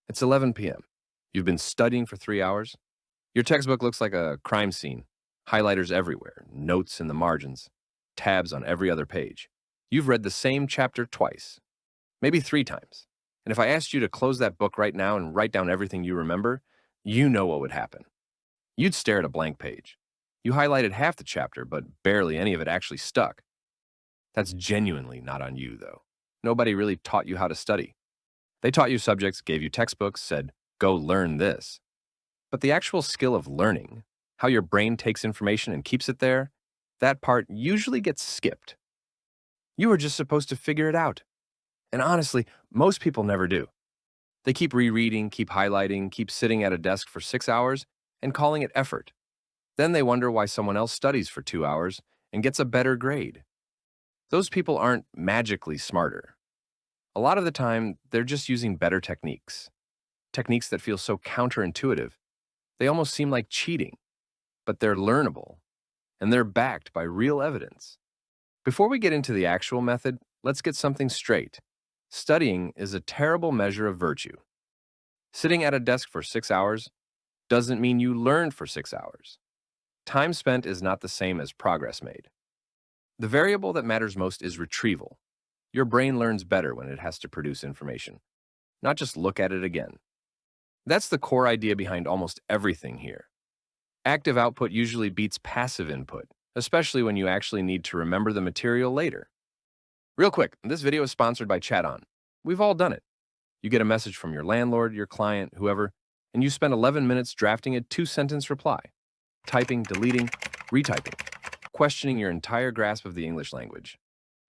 It's 11 p.m. You've been studying for 3 hours. Your textbook looks like a crime scene. Highlighters everywhere, notes in the margins, tabs on every other page. You've read the same chapter twice, maybe 3 times. And if I asked you to close that book right now and write down everything you remember, you know what would happen. You'd stare at a blank page. You highlighted half the chapter, but barely any of it actually stuck. That's genuinely not on you, though. Nobody really taught you how to study. They taught you subjects, gave you textbooks, said, go learn this. But the actual skill of learning, how your brain takes information and keeps it there, that part usually gets skipped. You were just supposed to figure it out. And honestly, most people never do. They keep rereading, keep highlighting, keep sitting at a desk for 6 hours and calling it effort. Then they wonder why someone else studies for 2 hours and gets a better grade. Those people aren't magically smarter. A lot of the time, they're just using better techniques. Techniques that feel so counterintuitive, they almost seem like cheating, but they're learnable, and they're backed by real evidence. Before we get into the actual method, let's get something straight. Studying is a terrible measure of virtue. Sitting at a desk for 6 hours doesn't mean you learned for 6 hours. Time spent is not the same as progress made. The variable that matters most is retrieval. Your brain learns better when it has to produce information, not just look at it again. That's the core idea behind almost everything here. Active output usually beats passive input, especially when you actually need to remember the material later. Real quick, this video is sponsored by Chat-On. We've all done it. You get a message from your landlord, your client, whoever, and you spend 11 minutes drafting a 2-sentence reply, typing, deleting, retyping, questioning your entire grasp of the English language.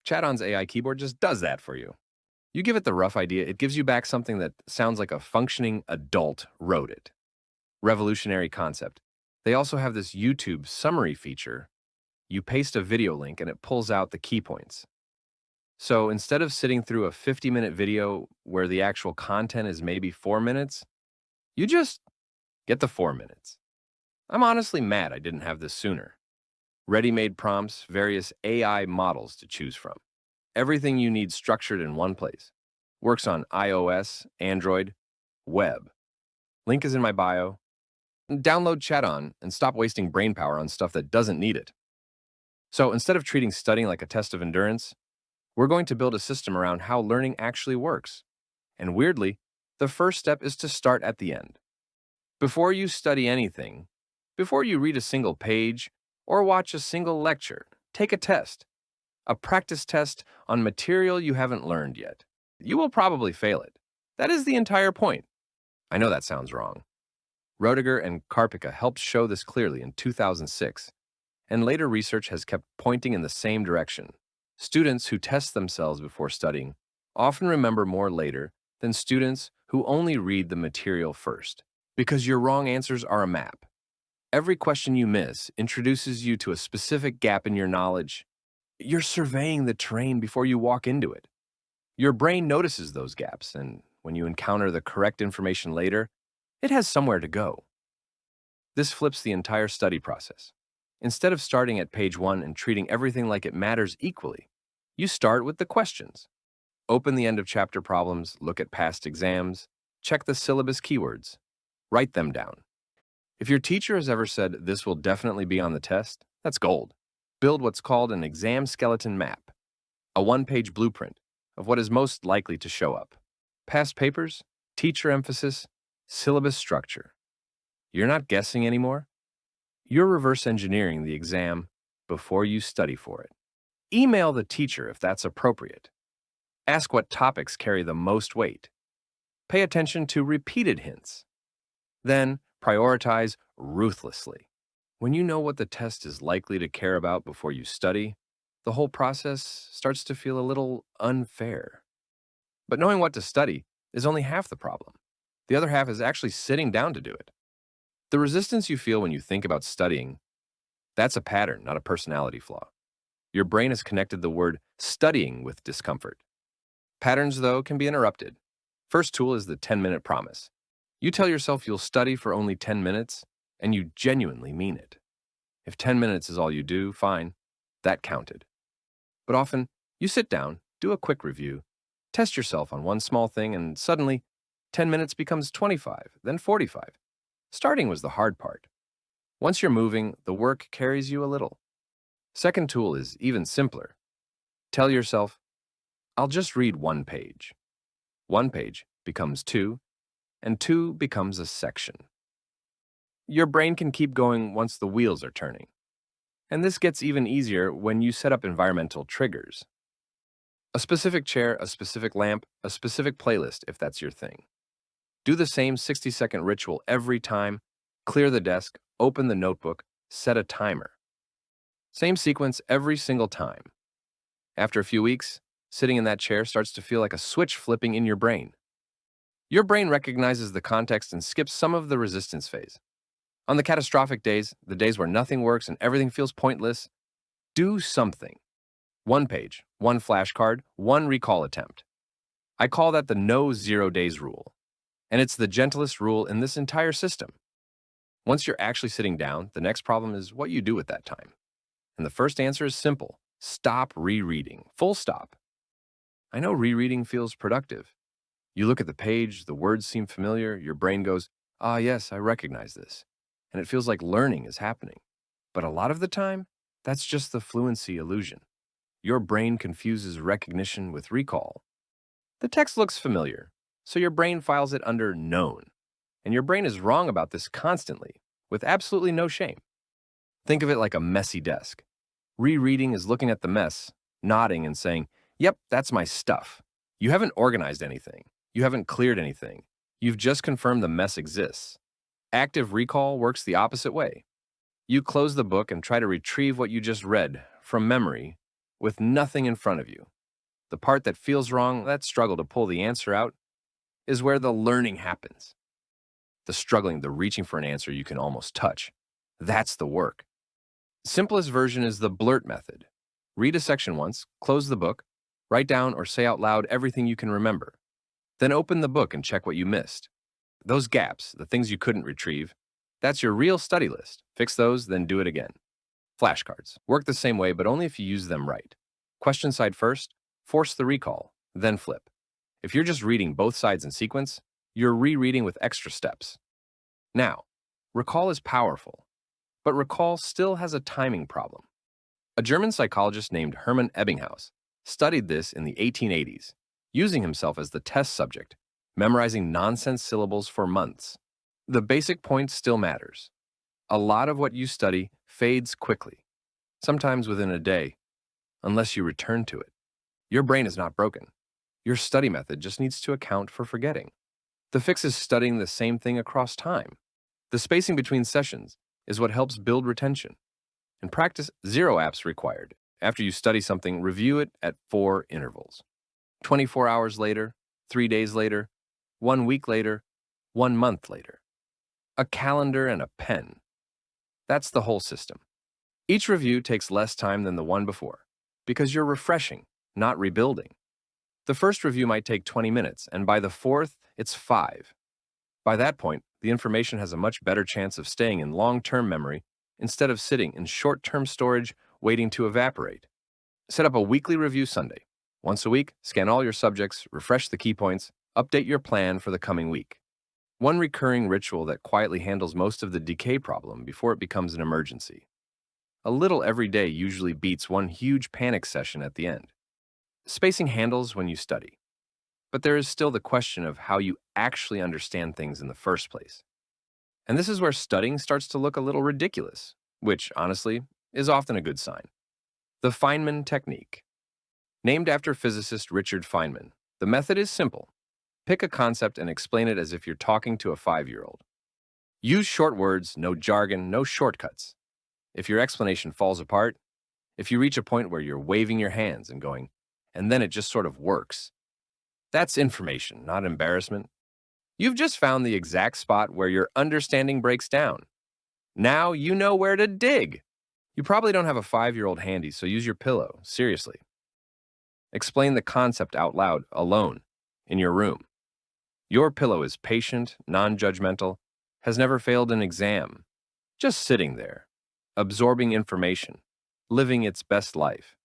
Chat-On's AI keyboard just does that for you. You give it the rough idea, it gives you back something that sounds like a functioning adult wrote it. Revolutionary concept. They also have this YouTube summary feature. You paste a video link and it pulls out the key points. So instead of sitting through a 50-minute video where the actual content is maybe 4 minutes, you just get the 4 minutes. I'm honestly mad I didn't have this sooner. Ready-made prompts, various AI models to choose from. Everything you need structured in one place. Works on iOS, Android, web. Link is in my bio. Download Chat-On and stop wasting brainpower on stuff that doesn't need it. So instead of treating studying like a test of endurance, we're going to build a system around how learning actually works. And weirdly, the first step is to start at the end. Before you study anything, before you read a single page or watch a single lecture, take a test. A practice test on material you haven't learned yet. You will probably fail it. That is the entire point. I know that sounds wrong. Roediger and Karpika helped show this clearly in 2006, and later research has kept pointing in the same direction. Students who test themselves before studying often remember more later than students who only read the material first, because your wrong answers are a map. Every question you miss introduces you to a specific gap in your knowledge. You're surveying the terrain before you walk into it. Your brain notices those gaps, and when you encounter the correct information later, it has somewhere to go. This flips the entire study process. Instead of starting at page 1 and treating everything like it matters equally, you start with the questions. Open the end of chapter problems, look at past exams, check the syllabus keywords, write them down. If your teacher has ever said this will definitely be on the test, that's gold. Build what's called an exam skeleton map, a 1-page blueprint of what is most likely to show up. Past papers, teacher emphasis, syllabus structure. You're not guessing anymore. You're reverse engineering the exam before you study for it. Email the teacher if that's appropriate. Ask what topics carry the most weight. Pay attention to repeated hints. Then prioritize ruthlessly. When you know what the test is likely to care about before you study, the whole process starts to feel a little unfair. But knowing what to study is only half the problem. The other half is actually sitting down to do it. The resistance you feel when you think about studying, that's a pattern, not a personality flaw. Your brain has connected the word studying with discomfort. Patterns, though, can be interrupted. First tool is the 10-minute promise. You tell yourself you'll study for only 10 minutes, and you genuinely mean it. If 10 minutes is all you do, fine, that counted. But often, you sit down, do a quick review, test yourself on one small thing, and suddenly, 10 minutes becomes 25, then 45. Starting was the hard part. Once you're moving, the work carries you a little. Second tool is even simpler. Tell yourself, I'll just read one page. One page becomes two, and two becomes a section. Your brain can keep going once the wheels are turning. And this gets even easier when you set up environmental triggers. A specific chair, a specific lamp, a specific playlist if that's your thing. Do the same 60-second ritual every time, clear the desk, open the notebook, set a timer. Same sequence every single time. After a few weeks, sitting in that chair starts to feel like a switch flipping in your brain. Your brain recognizes the context and skips some of the resistance phase. On the catastrophic days, the days where nothing works and everything feels pointless, do something. One page, one flashcard, one recall attempt. I call that the no 0 days rule. And it's the gentlest rule in this entire system. Once you're actually sitting down, the next problem is what you do with that time. And the first answer is simple. Stop rereading. Full stop. I know rereading feels productive. You look at the page, the words seem familiar, your brain goes, ah, yes, I recognize this. And it feels like learning is happening. But a lot of the time, that's just the fluency illusion. Your brain confuses recognition with recall. The text looks familiar, so your brain files it under known. And your brain is wrong about this constantly, with absolutely no shame. Think of it like a messy desk. Rereading is looking at the mess, nodding and saying, yep, that's my stuff. You haven't organized anything. You haven't cleared anything. You've just confirmed the mess exists. Active recall works the opposite way. You close the book and try to retrieve what you just read from memory with nothing in front of you. The part that feels wrong, that struggle to pull the answer out, is where the learning happens. The struggling, the reaching for an answer you can almost touch. That's the work. Simplest version is the blurt method. Read a section once, close the book, write down or say out loud everything you can remember. Then open the book and check what you missed. Those gaps, the things you couldn't retrieve, that's your real study list. Fix those, then do it again. Flashcards. Work the same way, but only if you use them right. Question side first, force the recall, then flip. If you're just reading both sides in sequence, you're rereading with extra steps. Now, recall is powerful, but recall still has a timing problem. A German psychologist named Hermann Ebbinghaus studied this in the 1880s, using himself as the test subject, memorizing nonsense syllables for months. The basic point still matters. A lot of what you study fades quickly, sometimes within a day, unless you return to it. Your brain is not broken. Your study method just needs to account for forgetting. The fix is studying the same thing across time. The spacing between sessions is what helps build retention. In practice, 0 apps required. After you study something, review it at 4 intervals. 24 hours later, 3 days later, 1 week later, 1 month later. A calendar and a pen. That's the whole system. Each review takes less time than the one before, because you're refreshing, not rebuilding. The first review might take 20 minutes, and by the 4th, it's 5. By that point, the information has a much better chance of staying in long-term memory instead of sitting in short-term storage waiting to evaporate. Set up a weekly review Sunday. Once a week, scan all your subjects, refresh the key points, update your plan for the coming week. One recurring ritual that quietly handles most of the decay problem before it becomes an emergency. A little every day usually beats one huge panic session at the end. Spacing handles when you study. But there is still the question of how you actually understand things in the first place. And this is where studying starts to look a little ridiculous, which, honestly, is often a good sign. The Feynman technique. Named after physicist Richard Feynman, the method is simple. Pick a concept and explain it as if you're talking to a 5-year-old. Use short words, no jargon, no shortcuts. If your explanation falls apart, if you reach a point where you're waving your hands and going, and then it just sort of works, that's information, not embarrassment. You've just found the exact spot where your understanding breaks down. Now you know where to dig. You probably don't have a 5-year-old handy, so use your pillow, seriously. Explain the concept out loud, alone, in your room. Your pillow is patient, non-judgmental, has never failed an exam, just sitting there, absorbing information, living its best life.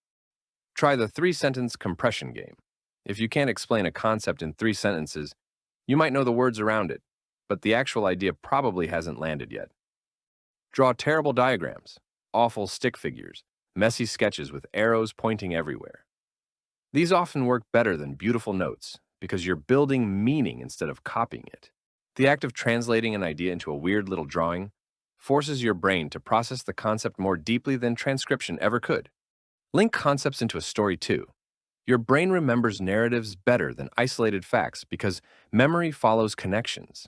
Try the 3-sentence compression game. If you can't explain a concept in 3 sentences, You might know the words around it, but the actual idea probably hasn't landed yet. Draw terrible diagrams, awful stick figures, messy sketches with arrows pointing everywhere. These often work better than beautiful notes because you're building meaning instead of copying it. The act of translating an idea into a weird little drawing forces your brain to process the concept more deeply than transcription ever could. Link concepts into a story too. Your brain remembers narratives better than isolated facts because memory follows connections.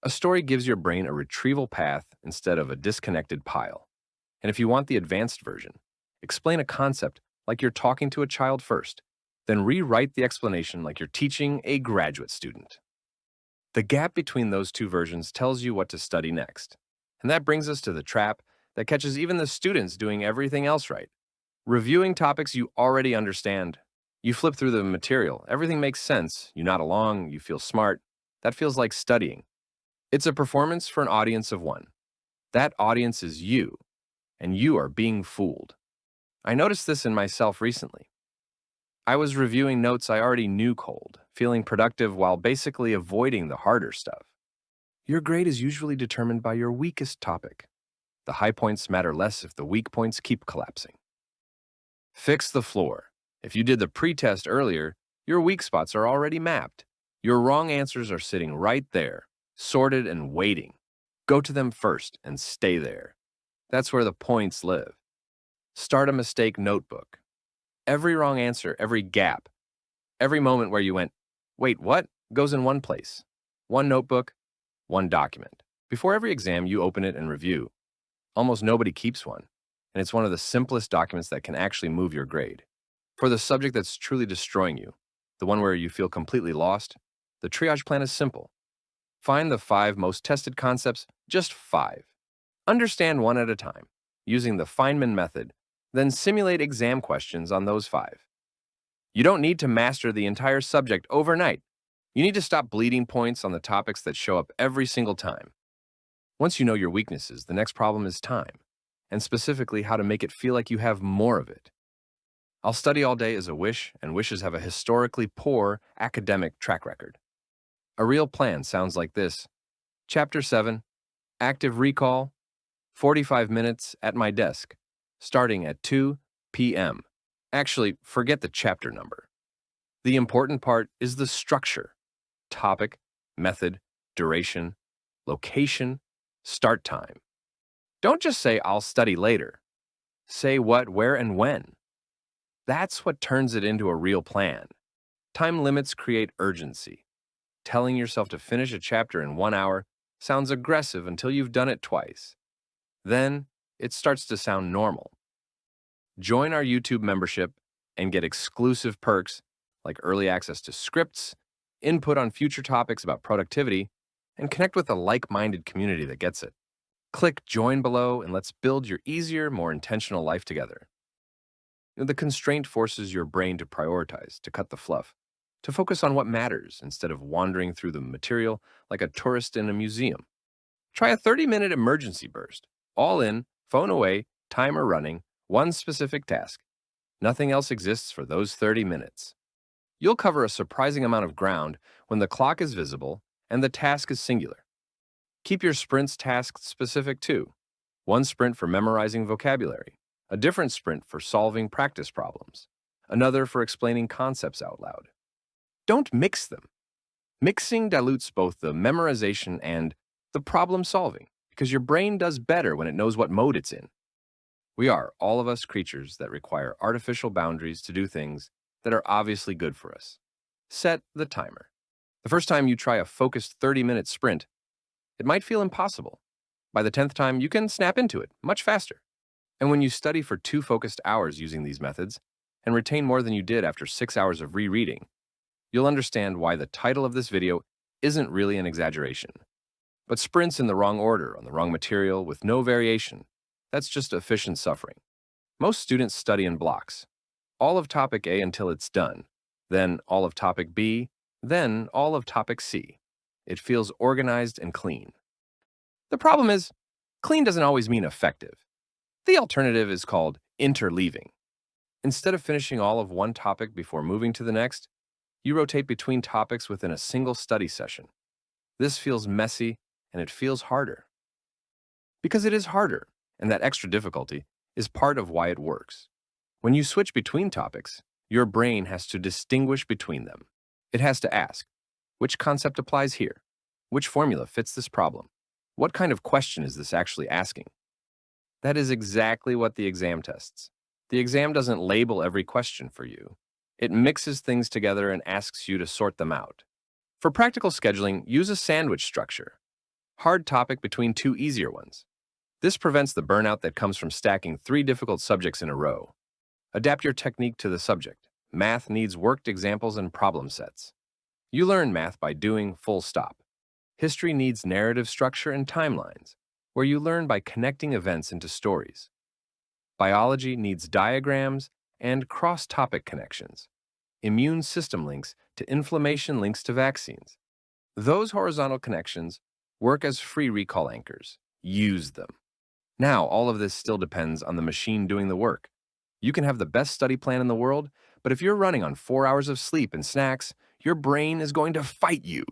A story gives your brain a retrieval path instead of a disconnected pile. And if you want the advanced version, explain a concept like you're talking to a child first, then rewrite the explanation like you're teaching a graduate student. The gap between those two versions tells you what to study next. And that brings us to the trap that catches even the students doing everything else right. Reviewing topics you already understand. You flip through the material, everything makes sense, you nod along, you feel smart. That feels like studying. It's a performance for an audience of one. That audience is you, and you are being fooled. I noticed this in myself recently. I was reviewing notes I already knew cold, feeling productive while basically avoiding the harder stuff. Your grade is usually determined by your weakest topic. The high points matter less if the weak points keep collapsing. Fix the floor. If you did the pre-test earlier, your weak spots are already mapped. Your wrong answers are sitting right there, sorted and waiting. Go to them first and stay there. That's where the points live. Start a mistake notebook. Every wrong answer, every gap, every moment where you went, wait, what? Goes in one place. One notebook, one document. Before every exam, you open it and review. Almost nobody keeps one, and it's one of the simplest documents that can actually move your grade. For the subject that's truly destroying you, the one where you feel completely lost, the triage plan is simple. Find the 5 most tested concepts, just 5. Understand one at a time, using the Feynman method, then simulate exam questions on those 5. You don't need to master the entire subject overnight. You need to stop bleeding points on the topics that show up every single time. Once you know your weaknesses, the next problem is time, and specifically how to make it feel like you have more of it. I'll study all day is a wish, and wishes have a historically poor academic track record. A real plan sounds like this. Chapter 7, Active Recall, 45 minutes at my desk, starting at 2 p.m. Actually, forget the chapter number. The important part is the structure. Topic, method, duration, location, start time. Don't just say, I'll study later. Say what, where, and when. That's what turns it into a real plan. Time limits create urgency. Telling yourself to finish a chapter in 1 hour sounds aggressive until you've done it twice. Then, it starts to sound normal. Join our YouTube membership and get exclusive perks like early access to scripts, input on future topics about productivity, and connect with a like-minded community that gets it. Click join below and let's build your easier, more intentional life together. The constraint forces your brain to prioritize, to cut the fluff, to focus on what matters instead of wandering through the material like a tourist in a museum. Try a 30-minute emergency burst. All in, phone away, timer running, one specific task. Nothing else exists for those 30 minutes. You'll cover a surprising amount of ground when the clock is visible and the task is singular. Keep your sprints task-specific too. One sprint for memorizing vocabulary, a different sprint for solving practice problems, another for explaining concepts out loud. Don't mix them. Mixing dilutes both the memorization and the problem solving because your brain does better when it knows what mode it's in. We are, all of us, creatures that require artificial boundaries to do things that are obviously good for us. Set the timer. The first time you try a focused 30-minute sprint, it might feel impossible. By the 10th time, you can snap into it much faster. And when you study for 2 focused hours using these methods and retain more than you did after 6 hours of rereading, you'll understand why the title of this video isn't really an exaggeration. But sprints in the wrong order, on the wrong material, with no variation, that's just efficient suffering. Most students study in blocks. All of topic A until it's done, then all of topic B, then all of topic C. It feels organized and clean. The problem is, clean doesn't always mean effective. The alternative is called interleaving. Instead of finishing all of one topic before moving to the next, You rotate between topics within a single study session. This feels messy and it feels harder. Because it is harder, and that extra difficulty is part of why it works. When you switch between topics, your brain has to distinguish between them. It has to ask, which concept applies here? Which formula fits this problem? What kind of question is this actually asking? That is exactly what the exam tests. The exam doesn't label every question for you. It mixes things together and asks you to sort them out. For practical scheduling, use a sandwich structure. Hard topic between two easier ones. This prevents the burnout that comes from stacking 3 difficult subjects in a row. Adapt your technique to the subject. Math needs worked examples and problem sets. You learn math by doing, full stop. History needs narrative structure and timelines, where you learn by connecting events into stories. Biology needs diagrams and cross-topic connections. Immune system links to inflammation links to vaccines. Those horizontal connections work as free recall anchors. Use them. Now, all of this still depends on the machine doing the work. You can have the best study plan in the world, but if you're running on 4 hours of sleep and snacks, your brain is going to fight you.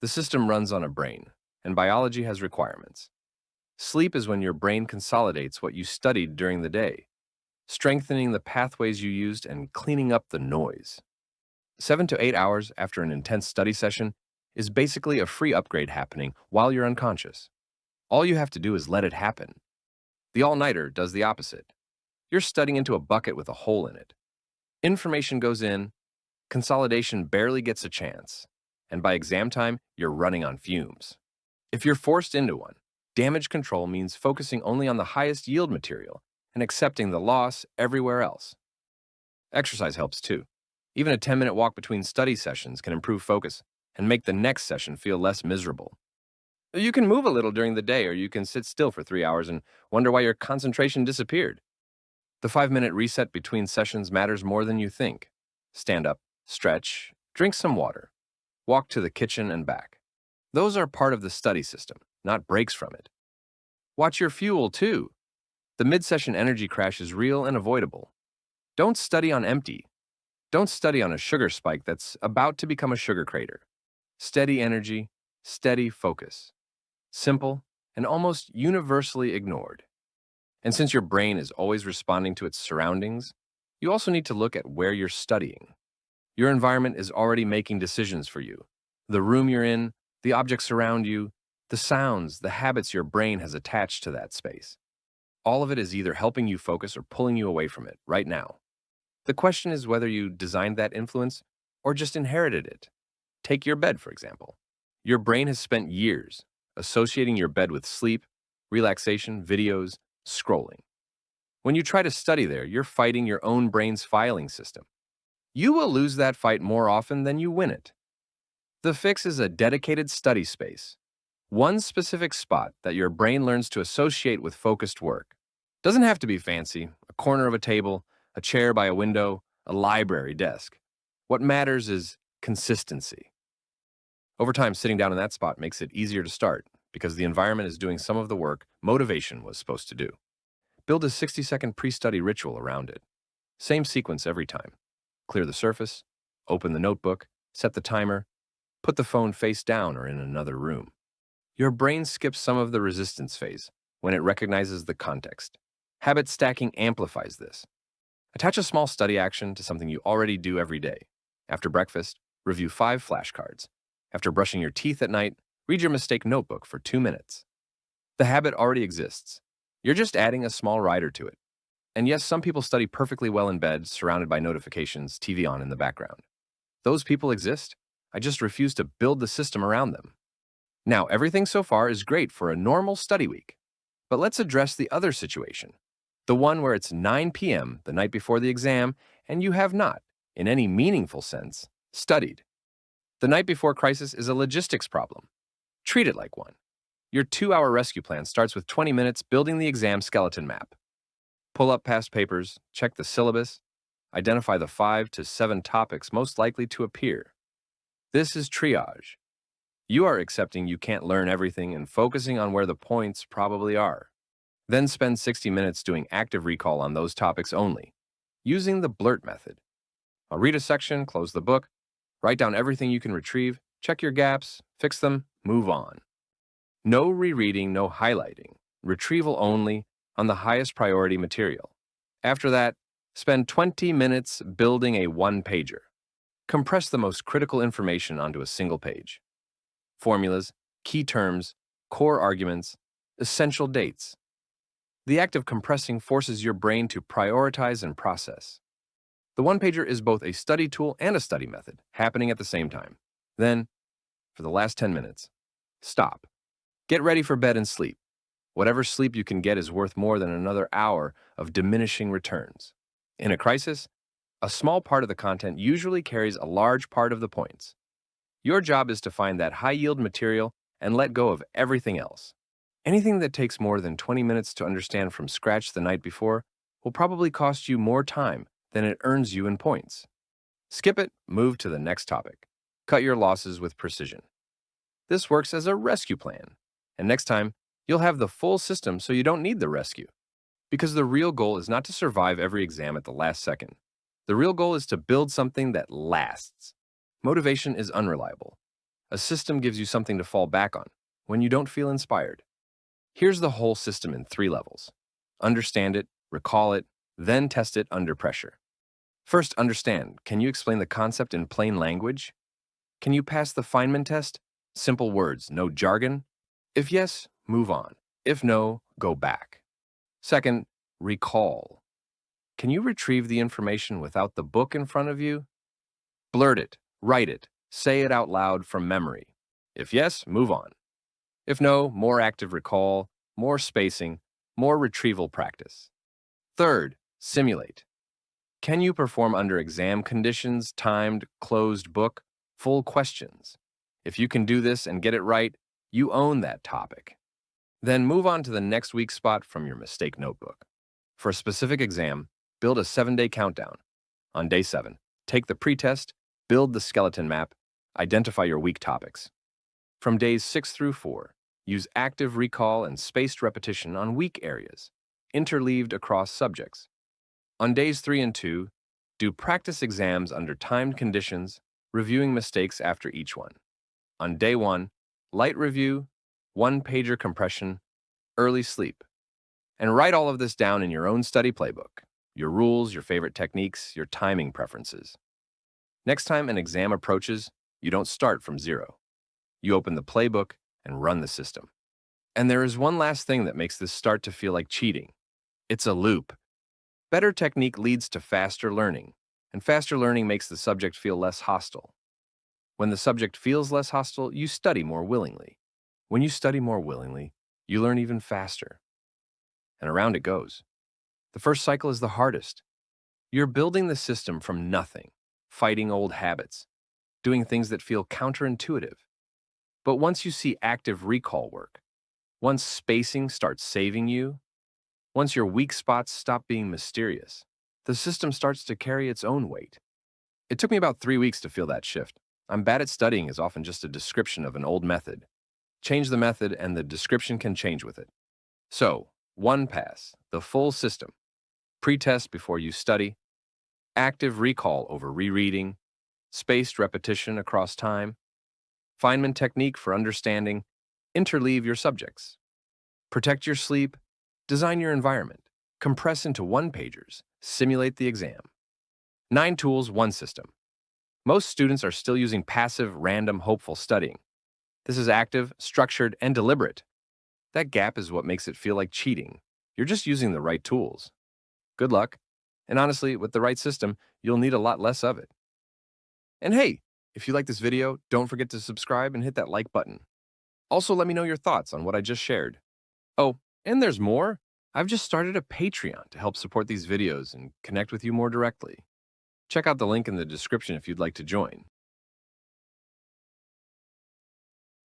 The system runs on a brain, and biology has requirements. Sleep is when your brain consolidates what you studied during the day, strengthening the pathways you used and cleaning up the noise. 7 to 8 hours after an intense study session is basically a free upgrade happening while you're unconscious. All you have to do is let it happen. The all-nighter does the opposite. You're studying into a bucket with a hole in it. Information goes in, consolidation barely gets a chance, and by exam time, you're running on fumes. If you're forced into one, damage control means focusing only on the highest yield material and accepting the loss everywhere else. Exercise helps too. Even a 10-minute walk between study sessions can improve focus and make the next session feel less miserable. You can move a little during the day, or you can sit still for 3 hours and wonder why your concentration disappeared. The 5-minute reset between sessions matters more than you think. Stand up, stretch, drink some water, walk to the kitchen and back. Those are part of the study system, not breaks from it. Watch your fuel too. The mid-session energy crash is real and avoidable. Don't study on empty. Don't study on a sugar spike that's about to become a sugar crater. Steady energy, steady focus. Simple and almost universally ignored. And since your brain is always responding to its surroundings, you also need to look at where you're studying. Your environment is already making decisions for you. The room you're in, the objects around you, the sounds, the habits your brain has attached to that space. All of it is either helping you focus or pulling you away from it right now. The question is whether you designed that influence or just inherited it. Take your bed, for example. Your brain has spent years associating your bed with sleep, relaxation, videos, scrolling. When you try to study there, you're fighting your own brain's filing system. You will lose that fight more often than you win it. The fix is a dedicated study space. One specific spot that your brain learns to associate with focused work. Doesn't have to be fancy, a corner of a table, a chair by a window, a library desk. What matters is consistency. Over time, sitting down in that spot makes it easier to start because the environment is doing some of the work motivation was supposed to do. Build a 60-second pre-study ritual around it. Same sequence every time. Clear the surface, open the notebook, set the timer, put the phone face down or in another room. Your brain skips some of the resistance phase when it recognizes the context. Habit stacking amplifies this. Attach a small study action to something you already do every day. After breakfast, review 5 flashcards. After brushing your teeth at night, read your mistake notebook for 2 minutes. The habit already exists. You're just adding a small rider to it. And yes, some people study perfectly well in bed, surrounded by notifications, TV on in the background. Those people exist. I just refuse to build the system around them. Now, everything so far is great for a normal study week. But let's address the other situation. The one where it's 9 p.m. the night before the exam, and you have not, in any meaningful sense, studied. The night before crisis is a logistics problem. Treat it like one. Your 2-hour rescue plan starts with 20 minutes building the exam skeleton map. Pull up past papers, check the syllabus, identify the 5 to 7 topics most likely to appear. This is triage. You are accepting you can't learn everything and focusing on where the points probably are. Then spend 60 minutes doing active recall on those topics only, using the BLERT method. I'll read a section, close the book, Write down everything you can retrieve, check your gaps, fix them, move on. No rereading, no highlighting. Retrieval only on the highest priority material. After that, spend 20 minutes building a one-pager. Compress the most critical information onto a single page. Formulas, key terms, core arguments, essential dates. The act of compressing forces your brain to prioritize and process. The one-pager is both a study tool and a study method, happening at the same time. Then, for the last 10 minutes, stop. Get ready for bed and sleep. Whatever sleep you can get is worth more than another hour of diminishing returns. In a crisis, a small part of the content usually carries a large part of the points. Your job is to find that high-yield material and let go of everything else. Anything that takes more than 20 minutes to understand from scratch the night before will probably cost you more time than it earns you in points. Skip it, move to the next topic. Cut your losses with precision. This works as a rescue plan, and next time, you'll have the full system so you don't need the rescue. Because the real goal is not to survive every exam at the last second. The real goal is to build something that lasts. Motivation is unreliable. A system gives you something to fall back on when you don't feel inspired. Here's the whole system in 3 levels. Understand it, recall it, then test it under pressure. First, understand. Can you explain the concept in plain language? Can you pass the Feynman test? Simple words, no jargon. If yes, move on. If no, go back. Second, recall. Can you retrieve the information without the book in front of you? Blurt it, write it, say it out loud from memory. If yes, move on. If no, more active recall, more spacing, more retrieval practice. Third, simulate. Can you perform under exam conditions, timed, closed book, full questions? If you can do this and get it right, you own that topic. Then move on to the next weak spot from your mistake notebook. For a specific exam, build a 7-day countdown. On day 7, take the pretest, build the skeleton map, identify your weak topics. From days 6 through 4, use active recall and spaced repetition on weak areas, interleaved across subjects. On days 3 and 2, do practice exams under timed conditions, reviewing mistakes after each one. On day 1, light review, one-pager compression, early sleep. And write all of this down in your own study playbook, your rules, your favorite techniques, your timing preferences. Next time an exam approaches, you don't start from zero. You open the playbook and run the system. And there is one last thing that makes this start to feel like cheating. It's a loop. Better technique leads to faster learning, and faster learning makes the subject feel less hostile. When the subject feels less hostile, you study more willingly. When you study more willingly, you learn even faster. And around it goes. The first cycle is the hardest. You're building the system from nothing, fighting old habits, doing things that feel counterintuitive. But once you see active recall work, once spacing starts saving you, once your weak spots stop being mysterious, the system starts to carry its own weight. It took me about 3 weeks to feel that shift. I'm bad at studying is often just a description of an old method. Change the method and the description can change with it. So, 1 pass, the full system. Pretest before you study. Active recall over rereading. Spaced repetition across time. Feynman technique for understanding. Interleave your subjects. Protect your sleep. Design your environment. Compress into one-pagers. Simulate the exam. 9 tools, 1 system. Most students are still using passive, random, hopeful studying. This is active, structured, and deliberate. That gap is what makes it feel like cheating. You're just using the right tools. Good luck. And honestly, with the right system, you'll need a lot less of it. And hey, if you like this video, don't forget to subscribe and hit that like button. Also, let me know your thoughts on what I just shared. Oh, and there's more. I've just started a Patreon to help support these videos and connect with you more directly. Check out the link in the description if you'd like to join.